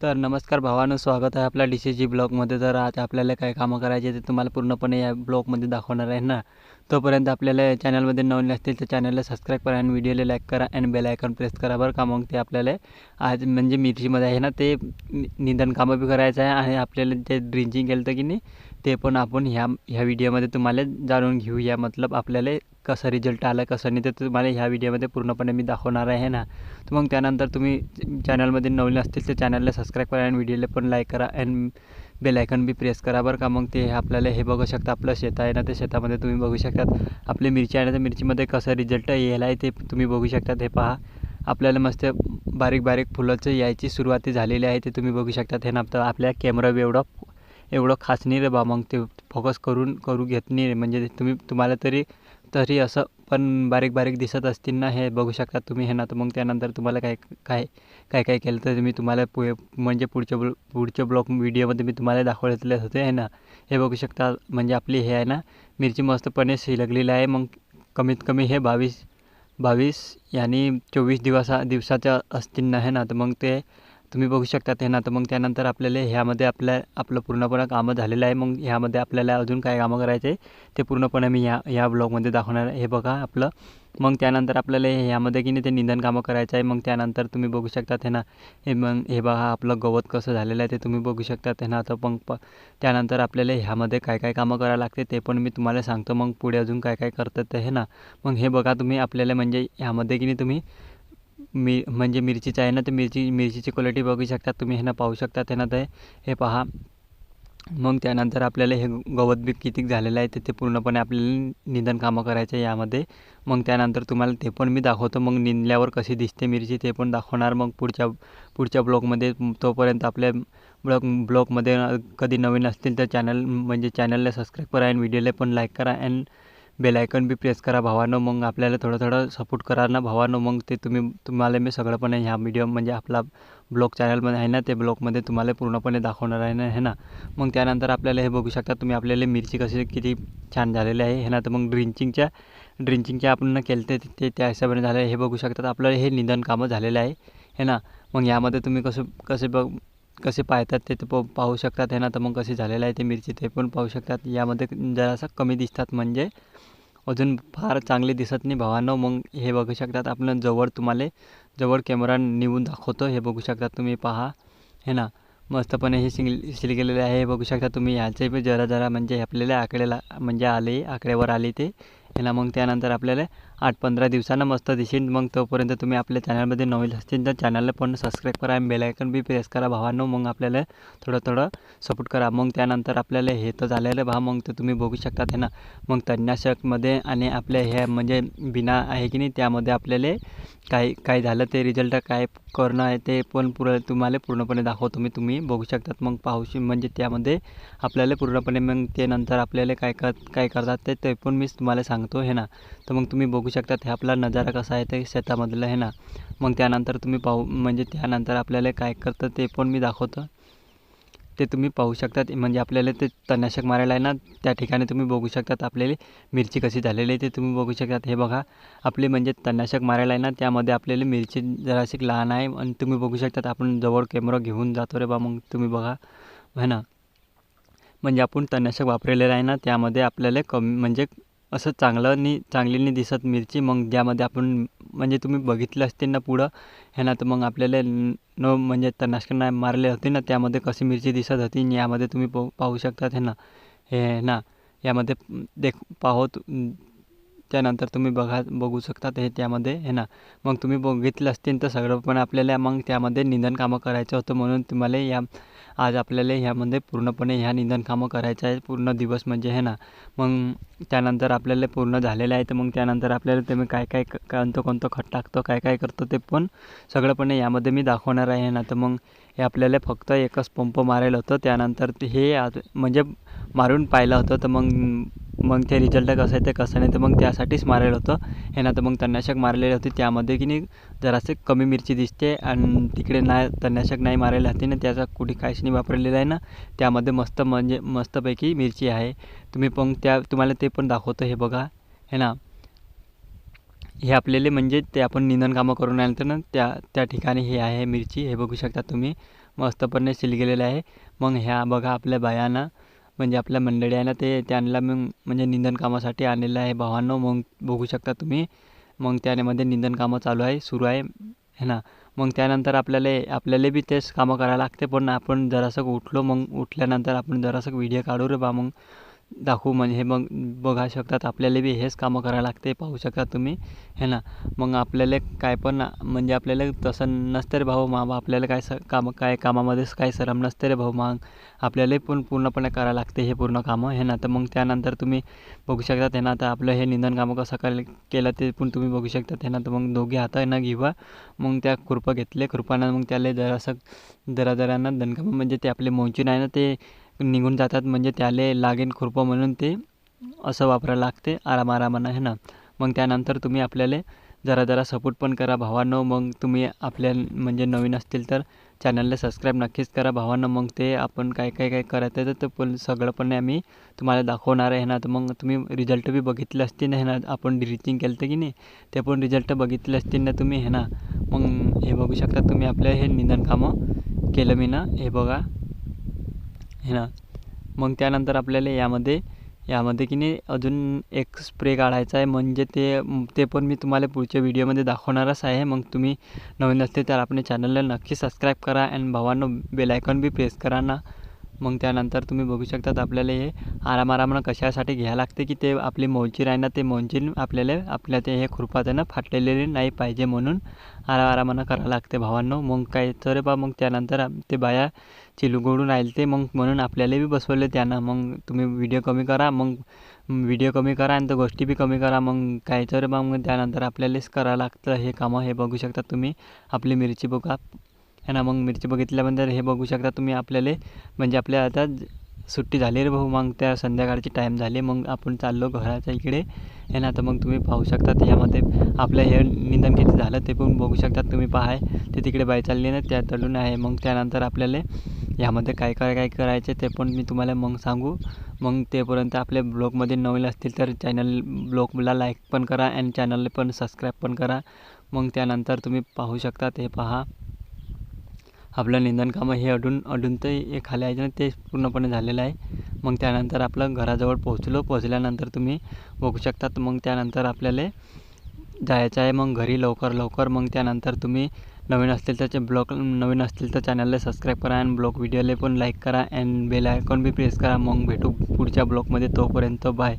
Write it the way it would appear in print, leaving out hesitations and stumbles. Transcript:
तर नमस्कार भावांनो, स्वागत आहे आपल्या DCG ब्लॉगमध्ये. तर आज आपल्याला काय कामं करायची ते तुम्हाला पूर्णपणे या ब्लॉगमध्ये दाखवणार आहे ना. तोपर्यंत आपल्याला चॅनलमध्ये नवीन असतील तर चॅनलला सबस्क्राईब करा आणि व्हिडिओला लाईक करा आणि बेल आयकॉन प्रेस करा बरं का. मग ते आपल्याला आज म्हणजे मिरचीमध्ये आहे ना ते निंदण कामं बी करायचं आहे आणि आपल्याला जे ड्रिंचिंग केलं की नाही ते पण आपण ह्या व्हिडिओमध्ये तुम्हाला जाणून घेऊया. मतलब आपल्याला कसं रिझल्ट आला कसं नाही ते तुम्हाला ह्या व्हिडिओमध्ये पूर्णपणे मी दाखवणार आहे ना. तर मग त्यानंतर तुम्ही चॅनलमध्ये नवीन असतील तर चॅनलला सबस्क्राईब करा आणि व्हिडिओला पण लाईक करा आणि बेल आयकॉन बी प्रेस करा बरं का. मग ते आपल्याला हे बघू शकता, आपलं शेत आहे ना, ते शेतामध्ये तुम्ही बघू शकतात आपली मिरची आहे ना, त्या मिरचीमध्ये कसं रिझल्ट यायला आहे ते तुम्ही बघू शकतात. हे पहा, आपल्याला मस्त बारीक बारीक फुलाचं यायची सुरुवाती झालेली आहे ते तुम्ही बघू शकतात. हे ना, तर आपल्या कॅमेरा बी एवढं खास नाही रे बा, मग ते फोकस करू घेत नाही म्हणजे तुम्हाला तरी असं पण बारीक बारीक दिसत असतील ना, हे बघू शकता तुम्ही. हे ना, तर मग त्यानंतर तुम्हाला काय केलं तर मी तुम्हाला म्हणजे पुढच्या ब्लॉग व्हिडिओमध्ये मी तुम्हाला दाखवले होते आहे ना. हे बघू शकता म्हणजे आपली हे आहे ना मिरची मस्तपणे शिलगलेली आहे. मग कमीत कमी हे 22 आणि 24 दिवसाच्या असतील ना, हे ना. तर मग ते तुम्ही बघू शकता हे ना. तर मग त्यानंतर आपल्याला ह्यामध्ये आपलं पूर्णपणे कामं झालेलं आहे. मग ह्यामध्ये आपल्याला अजून काय कामं करायचे ते पूर्णपणे मी ह्या ब्लॉगमध्ये दाखवणार आहे. हे बघा आपलं. मग त्यानंतर आपल्याला ह्यामध्ये की नाही ते निंदण कामं करायचं आहे. मग त्यानंतर तुम्ही बघू शकतात हे ना. हे बघा आपलं गवत कसं झालेलं आहे ते तुम्ही बघू शकतात हे ना. तर मग त्यानंतर आपल्याला ह्यामध्ये काय कामं करायला लागते ते पण मी तुम्हाला सांगतो. मग पुढे अजून काय करतात ते हे ना. मग हे बघा तुम्ही आपल्याला म्हणजे ह्यामध्ये की नाही तुम्ही म्हणजे मिरचीचं आहे ना, तर मिरचीची क्वालिटी बघू शकता तुम्ही हे ना, पाहू शकतात हे ना. ते हे पहा. मग त्यानंतर आपल्याला हे गवत बी किती झालेलं आहे ते पूर्णपणे आपल्याला निंदण कामं करायचं आहे यामध्ये. मग त्यानंतर तुम्हाला ते पण मी दाखवतो. मग निंदल्यावर कशी दिसते मिरची ते पण दाखवणार मग पुढच्या ब्लॉगमध्ये. तोपर्यंत आपल्या ब्लॉगमध्ये कधी नवीन असतील तर चॅनलला सबस्क्राईब करा आणि व्हिडिओला पण लाईक करा आणि बेल आयकॉन बी प्रेस करा भावांनो. मग आपल्याला थोडं सपोर्ट करा ना भावांनो. मग ते तुम्हाला मी सगळंपणे ह्या व्हिडिओ म्हणजे आपला ब्लॉग चॅनलमध्ये आहे ना, ते ब्लॉगमध्ये तुम्हाला पूर्णपणे दाखवणार आहे ना, हे ना. मग त्यानंतर आपल्याला हे बघू शकता तुम्ही आपल्याला मिरची किती छान झालेली आहे हे ना. तर मग ड्रिंचिंगच्या आपण केलं ते त्या हिशोबाने झालं हे बघू शकतात. आपल्याला हे निंदण कामं झालेलं आहे हे ना. मग यामध्ये तुम्ही कसे पाहतात ते पाहू शकतात हे ना. तर मग कसे झालेलं आहे ते मिरची ते पण पाहू शकतात. यामध्ये जरासं कमी दिसतात म्हणजे अजून फार चांगले दिसत नाही भावांनो. मग हे बघू शकतात आपण जवळ कॅमेरा निवून दाखवतो. हे बघू शकतात तुम्ही पहा हे ना. मस्तपणे हे सील केलेले आहे. हे बघू शकता तुम्ही. ह्याचे बी जरा म्हणजे आपल्याला आकड्यावर आले ते हे ना. मग त्यानंतर आपल्याला 8-15 दिवसानं मस्त दिसेल. मग तोपर्यंत तुम्ही आपल्या चॅनलमध्ये नवीन असतील तर चॅनलला पण सबस्क्राईब करा आणि बेल आयकॉन बी प्रेस करा भावांनो. मग आपल्याला थोडं सपोर्ट करा. मग त्यानंतर आपल्याला हे तर झालेलं भाव. मग ते तुम्ही बघू शकतात हे ना. मग तणनाशकमध्ये आणि आपल्या ह्या म्हणजे बिना आहे की नाही त्यामध्ये आपल्याला काय झालं ते रिझल्ट काय करणं आहे ते पण तुम्हाला पूर्णपणे दाखवतो मी. तुम्ही बघू शकतात. मग म्हणजे त्यामध्ये आपल्याला पूर्णपणे मग ते नंतर आपल्याला काय करतात ते पण मी तुम्हाला सांगतो हे ना. तर मग तुम्ही बघू शकतात हे आपला नजारा कसा आहे ते शेतामधलं हे ना. मग त्यानंतर तुम्ही म्हणजे त्यानंतर आपल्याला काय करतं ते पण मी दाखवतो. ते तुम्ही पाहू शकतात. म्हणजे आपल्याला ते तणनाशक मारायला आहे ना, त्या ठिकाणी तुम्ही बघू शकतात आपल्याला मिरची कशी झालेली आहे ते तुम्ही बघू शकतात. हे बघा आपली म्हणजे तणनाशक मारायला आहे ना, त्यामध्ये आपल्याला मिरची जराशी लहान आहे आणि तुम्ही बघू शकतात. आपण जवळ कॅमेरा घेऊन जातो रे बा. मग तुम्ही बघा है ना. म्हणजे आपण तणनाशक वापरलेलं आहे ना, त्यामध्ये आपल्याला कमी म्हणजे असं चांगली नाही दिसत मिरची. मग ज्यामध्ये आपण म्हणजे तुम्ही बघितलं असतील ना पुढं हे ना. तर मग आपल्याला म्हणजे तणनाशक नाही मारले होते ना, त्यामध्ये कशी मिरची दिसत होती आणि यामध्ये तुम्ही पाहू शकतात हे ना. हे ना यामध्ये त्यानंतर तुम्ही बघू शकतात हे त्यामध्ये हे ना. मग तुम्ही बघितलं असतील तर सगळं पण आपल्याला मग त्यामध्ये निंदण कामं करायचं होतं. म्हणून तुम्हाला आज आपल्याला ह्यामध्ये पूर्णपणे ह्या निंदण कामं करायचं आहे पूर्ण दिवस म्हणजे हे ना. मग त्यानंतर आपल्याला पूर्ण झालेलं आहे. तर मग त्यानंतर आपल्याला तुम्ही काय कोणतं खत टाकतो काय करतो ते पण सगळंपणे यामध्ये मी दाखवणार आहे ना. तर मग हे आपल्याला फक्त एकच पंप मारायला होतं. त्यानंतर हे म्हणजे मारून पाहिलं होतं. तर मग ते रिझल्ट कसं आहे ते कसं नाही तर मग त्यासाठीच मारायला होतं हे ना. तर मग तणनाशक मारलेले होते त्यामध्ये की नाही जरासे कमी मिरची दिसते आणि तिकडे तणनाशक नाही मारायला होते ना, त्याचा कुठे काहीच नाही वापरलेलं आहे ना, त्यामध्ये म्हणजे मस्तपैकी मिरची आहे. तुम्ही पण तुम्हाला ते पण दाखवतो. हे बघा हे ना. हे आपल्याला म्हणजे ते आपण निंदण कामं करून आलं तर ना त्या ठिकाणी हे आहे मिरची. हे बघू शकता तुम्ही. मस्तपणे सील केलेलं आहे. मग ह्या बघा आपल्या बायांना म्हणजे आपल्या मंडळी आहे ना ते त्यांना मग म्हणजे निंदण कामासाठी आणलेलं आहे भावांनो. मग बघू शकता तुम्ही. मग त्यामध्ये निंदण कामं चालू आहे सुरू आहे है ना. मग त्यानंतर आपल्याला बी तेच कामं करायला लागते. पण आपण जरासं उठलो मग उठल्यानंतर आपण जरासं व्हिडिओ काढू रे बा मग दाखवू म्हणजे हे मग बघा शकतात आपल्याला बी हेच कामं करायला लागते पाहू शकता तुम्ही है ना. मग आपल्याला काय पण म्हणजे आपल्याला तसं नसतं रे भाऊ मग आपल्याला काय कामामध्येच काय शरम नसते रे भाऊ. मग आपल्याला पण पूर्णपणे करायला लागते हे पूर्ण कामं है ना. तर मग त्यानंतर तुम्ही बघू शकतात है ना. आता आपलं हे निंदण कामं कसं केलं ते पण तुम्ही बघू शकतात है ना. तर मग दोघे हातानं घेवा मग त्या खुरपं घेतले खुरपानं मग त्याला जरासं जरानं दणकामं म्हणजे ते आपले मोंचून आहे ना ते निघून जातात म्हणजे त्याला लागेल खुरपं म्हणून ते असं वापरायला लागते आरामानं है ना. मग त्यानंतर तुम्ही आपल्याला जरा सपोर्ट पण करा भावांनो. मग तुम्ही आपल्या म्हणजे नवीन असतील तर चॅनलला सबस्क्राईब नक्कीच करा भावांनो. मग ते आपण काय करायचं तर पण सगळं पण आम्ही तुम्हाला दाखवणार आहे ना. तर मग तुम्ही रिझल्ट बी बघितले असतील ना ना. आपण ड्रिचिंग केलं की नाही ते पण रिझल्ट बघितले असतील ना तुम्ही है ना. मग हे बघू शकता तुम्ही आपलं हे निंदण कामं केलं मी ना हे बघा है ना. मग त्यानंतर आपल्याला यामध्ये की नाही अजून एक स्प्रे काढायचा आहे म्हणजे ते पण मी तुम्हाला पुढच्या व्हिडिओमध्ये दाखवणारच आहे. मग तुम्ही नवीन असते तर आपल्या चॅनलला नक्की सबस्क्राईब करा आणि भावांनो बेल आयकॉन बी प्रेस करा ना. मग त्यानंतर तुम्ही बघू शकतात आपल्याला हे आरामानं कशासाठी घ्यायला लागते की ते आपली मोंचीर आहे ना ते मोंचीर आपल्या ते हे खुरपाचं ना फाटलेले नाही पाहिजे म्हणून आरामानं करायला लागते भावांनो. मग काय तर बा मग त्यानंतर ते बाया चिलगोडून राहिले ते मग म्हणून आपल्याला बी बसवले त्यांना. मग तुम्ही व्हिडिओ कमी करा आणि तर गोष्टी बी कमी करा. मग काय तर मग त्यानंतर आपल्यालाच करावं लागतं हे कामं. हे बघू शकता तुम्ही आपली मिरची बघा है ना. मग मिरची बघितल्यानंतर हे बघू शकता तुम्ही आपल्याला म्हणजे आपल्या आता सुट्टी झाली रे भाऊ. मग त्या संध्याकाळची टाईम झाली मग आपण चाललो घराच्या इकडे है ना. तर मग तुम्ही पाहू शकता यामध्ये आपलं हे निंदण किती झालं ते पण बघू शकतात तुम्ही. पाहाय ते तिकडे बाई चालली ना त्या तळून आहे. मग त्यानंतर आपल्याला यामध्ये काय करायचे ते पण मी तुम्हाला मग सांगू. मग तेपर्यंत आपल्या ब्लॉगमध्ये नवीन असतील तर ब्लॉगला लाईक पण करा आणि चॅनलला पण सबस्क्राईब पण करा. मग त्यानंतर तुम्ही पाहू शकता ते पहा आपलं निंदण कामं हे अडून तर हे खाली आहे ना ते पूर्णपणे झालेलं आहे. मग त्यानंतर आपलं घराजवळ पोहोचल्यानंतर तुम्ही बघू शकतात. मग त्यानंतर आपल्याला जायचं आहे मग घरी लवकर. मग त्यानंतर तुम्ही नवीन असतील तर चॅनलला सबस्क्राईब करा आणि व्हिडिओला पण लाईक करा आणि बेल आयकॉन बी प्रेस करा. मग भेटू पुढच्या ब्लॉगमध्ये. तोपर्यंत बाय.